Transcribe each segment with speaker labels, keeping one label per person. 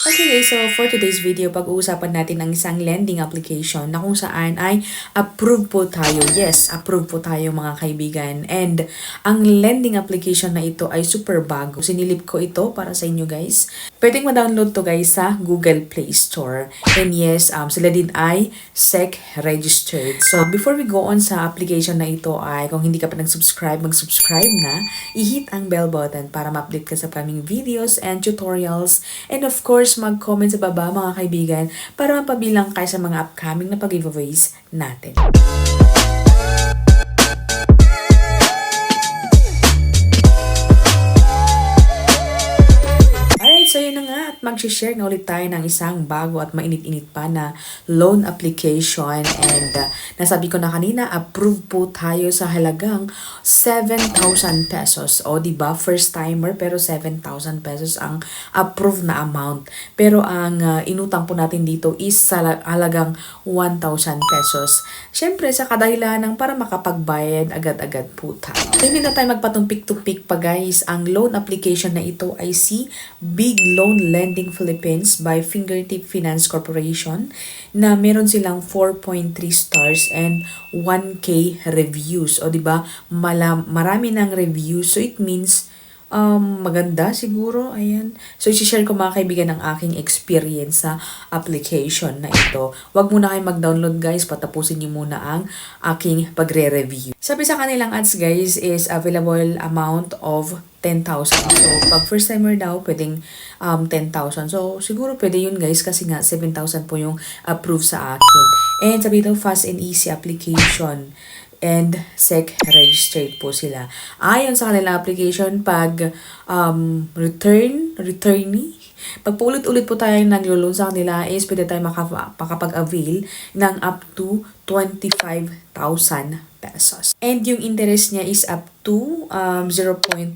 Speaker 1: Okay guys, so for today's video, pag-uusapan natin ang isang lending application na kung saan ay approve po tayo. Yes, approve po tayo mga kaibigan. And ang lending application na ito ay super bago. Sinilip ko ito para sa inyo guys. Pwedeng ma-download to guys sa Google Play Store. And yes, sila din ay SEC registered. So before we go on sa application na ito ay kung hindi ka pa nag-subscribe, mag-subscribe na. I-hit ang bell button para ma-update ka sa upcoming videos and tutorials. And of course, mag-comment sa baba mga kaibigan para mapabilang kayo sa mga upcoming na pag-giveaways natin. So yun na nga at mag-share na ulit tayo ng isang bago at mainit-init pa na loan application and nasabi ko na kanina approve po tayo sa halagang 7,000 pesos. O diba first timer pero 7,000 pesos ang approved na amount. Pero ang inutang po natin dito is sa halagang 1,000 pesos. Syempre sa kadahilanan para makapagbayad agad-agad po tayo. So, hindi na tayo magpatumpik-tumpik pa guys. Ang loan application na ito ay si Big Loan Lending Philippines by Fingertip Finance Corporation na meron silang 4.3 stars and 1K reviews. O diba, marami ng reviews. So it means maganda siguro. Ayan. So i-share ko mga kaibigan ang aking experience sa application na ito. Huwag muna kayo mag-download guys. Patapusin niyo muna ang aking pagre-review. Sabi sa kanilang ads guys is available amount of 10,000. So, pag first timer daw, pwedeng 10,000. So, siguro pwede yun guys kasi nga 7,000 po yung approve sa akin. And sabi daw, fast and easy application. And SEC registered po sila. Ayon sa kanilang application, pag returnee, pag paulit-ulit po tayo naglo-loan sa kanila is pwede tayo makapag-avail ng up to 25,000 pesos. And yung interest niya is up to 0.33%.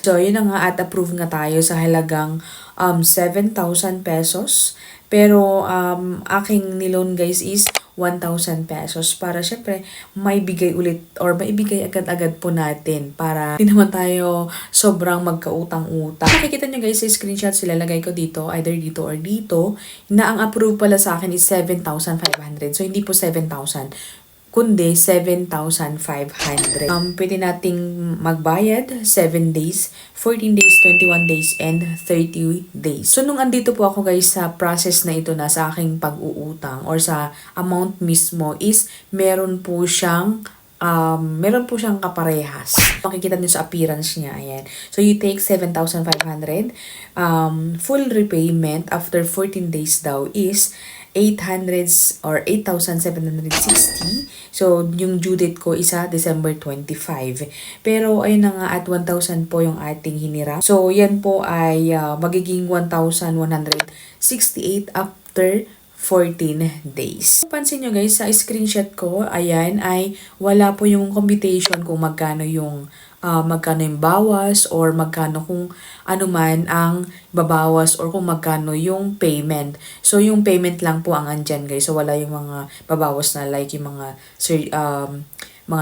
Speaker 1: So, yun na nga at approve nga tayo sa halagang 7,000 pesos. Pero aking niloan guys is 1,000 pesos para syempre maibigay ulit or maibigay agad-agad po natin para hindi naman tayo sobrang magkautang-utang. Makikita nyo guys sa screenshot silalagay ko dito, either dito or dito, na ang approve pala sa akin is 7,500. So hindi po 7,000. Kundi 7,500. Pwede nating magbayad 7 days, 14 days, 21 days, and 30 days. So, nung andito po ako guys sa process na ito na sa aking pag-uutang or sa amount mismo is meron po siyang kaparehas. Makikita niyo sa appearance niya. Ayan. So, you take 7,500. Full repayment after 14 days daw is 800 or 8,760. So, yung due date ko isa December 25. Pero, ayun na nga at 1,000 po yung ating hinirap. So, yan po ay magiging 1,168 after 14 days. Pansin nyo guys, sa screenshot ko, ayan, ay wala po yung computation kung magkano yung bawas or magkano kung ano man ang babawas or kung magkano yung payment. So, yung payment lang po ang andyan guys. So, wala yung mga babawas na like yung mga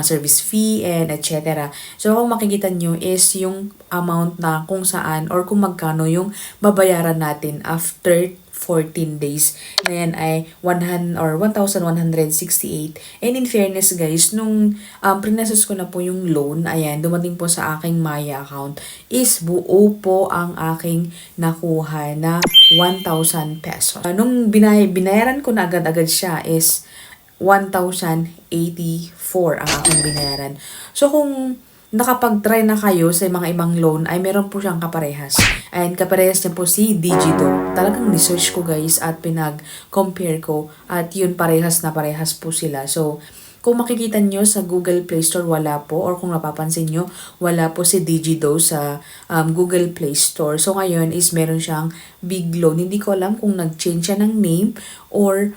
Speaker 1: service fee and etc. So, kung makikita nyo is yung amount na kung saan or kung magkano yung babayaran natin after 14 days na yan ay 1,168. And in fairness guys, nung prinasos ko na po yung loan, ayan, dumating po sa aking Maya account is buo po ang aking nakuha na 1,000 pesos. Nung binayaran ko na agad-agad siya is 1,084 ang aking binayaran. So kung nakapag-try na kayo sa mga ibang loan ay meron po siyang kaparehas. And kaparehas niya po si Digido. Talagang research ko guys at pinag-compare ko at yun parehas na parehas po sila. So, kung makikita nyo sa Google Play Store wala po or kung napapansin nyo wala po si Digido sa Google Play Store. So, ngayon is meron siyang Big Loan. Hindi ko alam kung nag-change siya ng name or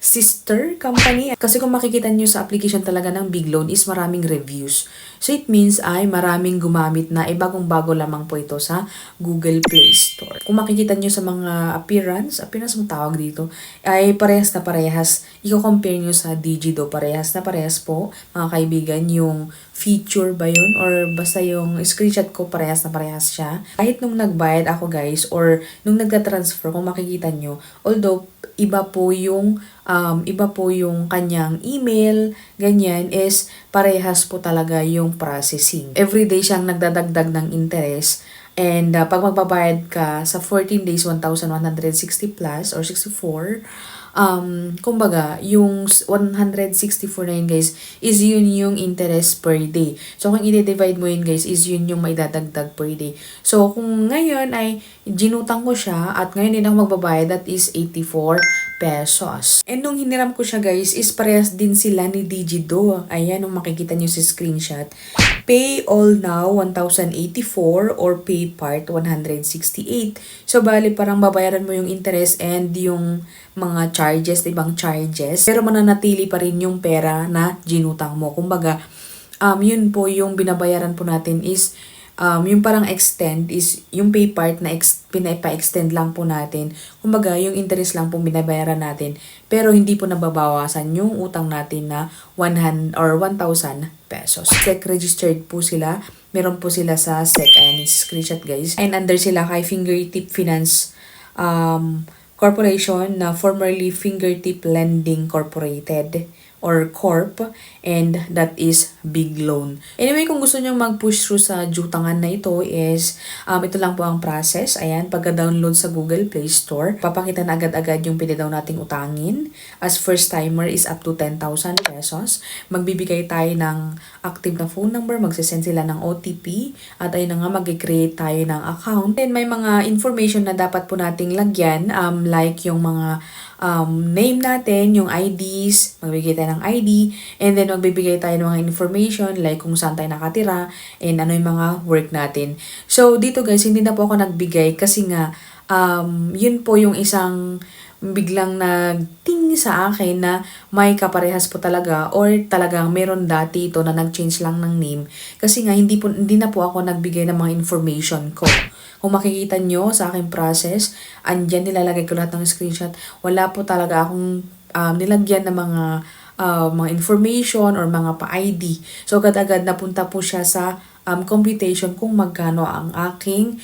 Speaker 1: sister company. Kasi kung makikita nyo sa application talaga ng Big Loan is maraming reviews. So it means ay maraming gumamit na, bagong-bago lamang po ito sa Google Play Store. Kung makikita nyo sa mga appearance mo tawag dito, ay parehas na parehas. I-compare nyo sa Digido, parehas na parehas po, mga kaibigan, yung feature ba yun? Or basta yung screenshot ko, parehas na parehas siya. Kahit nung nagbayad ako guys, or nung nagka-transfer, kung makikita nyo, although iba po yung kanyang email, ganyan, is parehas po talaga yung processing. Everyday siyang nagdadagdag ng interest. And pag magbabayad ka sa 14 days, 1,160 plus or 64, kumbaga, yung 164 na yun guys, is yun yung interest per day. So, kung i-divide mo yun guys, is yun yung may dadagdag per day. So, kung ngayon ay ginutang ko siya, at ngayon din ako magbabayad, that is 84 pesos. And nung hiniram ko siya guys, is parehas din sila ni Digido. Ayan, nung makikita nyo sa screenshot. Pay all now, 1,084 or pay part, 168. So, bali parang babayaran mo yung interest and yung mga charges, ibang charges. Pero mananatili pa rin yung pera na ginutang mo. Kumbaga, yun po yung binabayaran po natin is yung parang extend is yung pay part na pinapa-extend lang po natin. Kumbaga, yung interest lang po binabayaran natin. Pero hindi po nababawasan yung utang natin na 100 or 1,000 pesos. SEC registered po sila. Meron po sila sa SEC. Ayan, screenshot guys. And under sila kay Fingertip Finance Corporation na formerly Fingertip Lending Corporated or Corp, and that is Big Loan. Anyway, kung gusto nyo mag-push through sa jutangan na ito is, ito lang po ang process. Ayan, pagka-download sa Google Play Store, papakita na agad-agad yung pwede daw nating utangin. As first timer is up to 10,000 pesos. Magbibigay tayo ng active na phone number, magsisend sila ng OTP, at ayun na nga, mag-create tayo ng account. And may mga information na dapat po nating lagyan, like yung mga name natin, yung IDs, magbibigay tayo ng ID, and then magbibigay tayo ng mga information like kung saan tayo nakatira, and ano yung mga work natin. So, dito guys, hindi na po ako nagbigay kasi nga, yun po yung isang biglang nagting sa akin na may kaparehas po talaga or talagang meron dati ito na nag-change lang ng name kasi nga hindi na po ako nagbigay ng mga information ko. Kung makikita nyo sa aking process, andyan nilalagay ko lahat ng screenshot. Wala po talaga akong nilagyan ng mga information or mga pa-ID. So, agad-agad napunta po siya sa computation kung magkano ang aking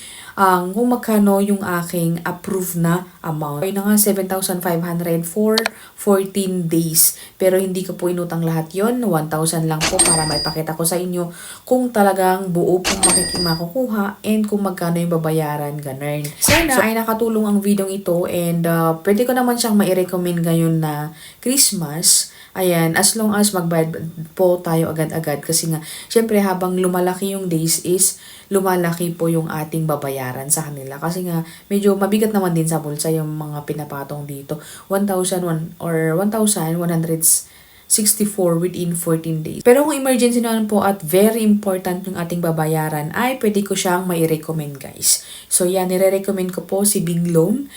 Speaker 1: kung magkano yung aking approved na amount. Ay na nga, 7,500 for 14 days. Pero hindi ko po inutang lahat yon, 1,000 lang po para maipakita ko sa inyo kung talagang buo pong makukuha and kung magkano yung babayaran, ganun. Sana ay nakatulong ang video ito and pwede ko naman siyang mai-recommend ngayon na Christmas. Ayan, as long as magbayad po tayo agad-agad kasi nga, syempre habang lumalaki yung days is lumalaki po yung ating babayaran sa kanila. Kasi nga, medyo mabigat naman din sa bulsa yung mga pinapatong dito. 1,001 or 1,164 within 14 days. Pero kung emergency naman po at very important yung ating babayaran, ay pwede ko siyang mai-recommend guys. So yan, nire-recommend ko po si Big Loan.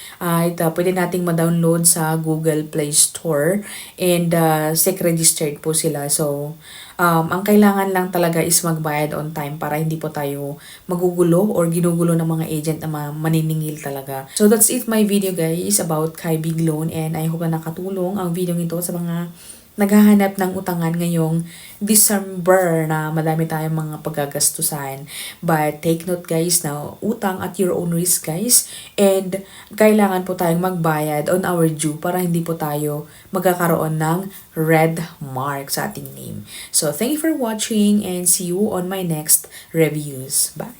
Speaker 1: Pwede nating ma-download sa Google Play Store and SEC registered po sila. So, ang kailangan lang talaga is magbayad on time para hindi po tayo magugulo or ginugulo ng mga agent na maniningil talaga. So that's it my video guys about kay Big Loan and I hope na nakatulong ang video nito sa mga naghahanap ng utangan ngayong December na madami tayong mga paggagastusan. But take note guys na utang at your own risk guys. And kailangan po tayong magbayad on our due para hindi po tayo magkakaroon ng red mark sa ating name. So thank you for watching and see you on my next reviews. Bye!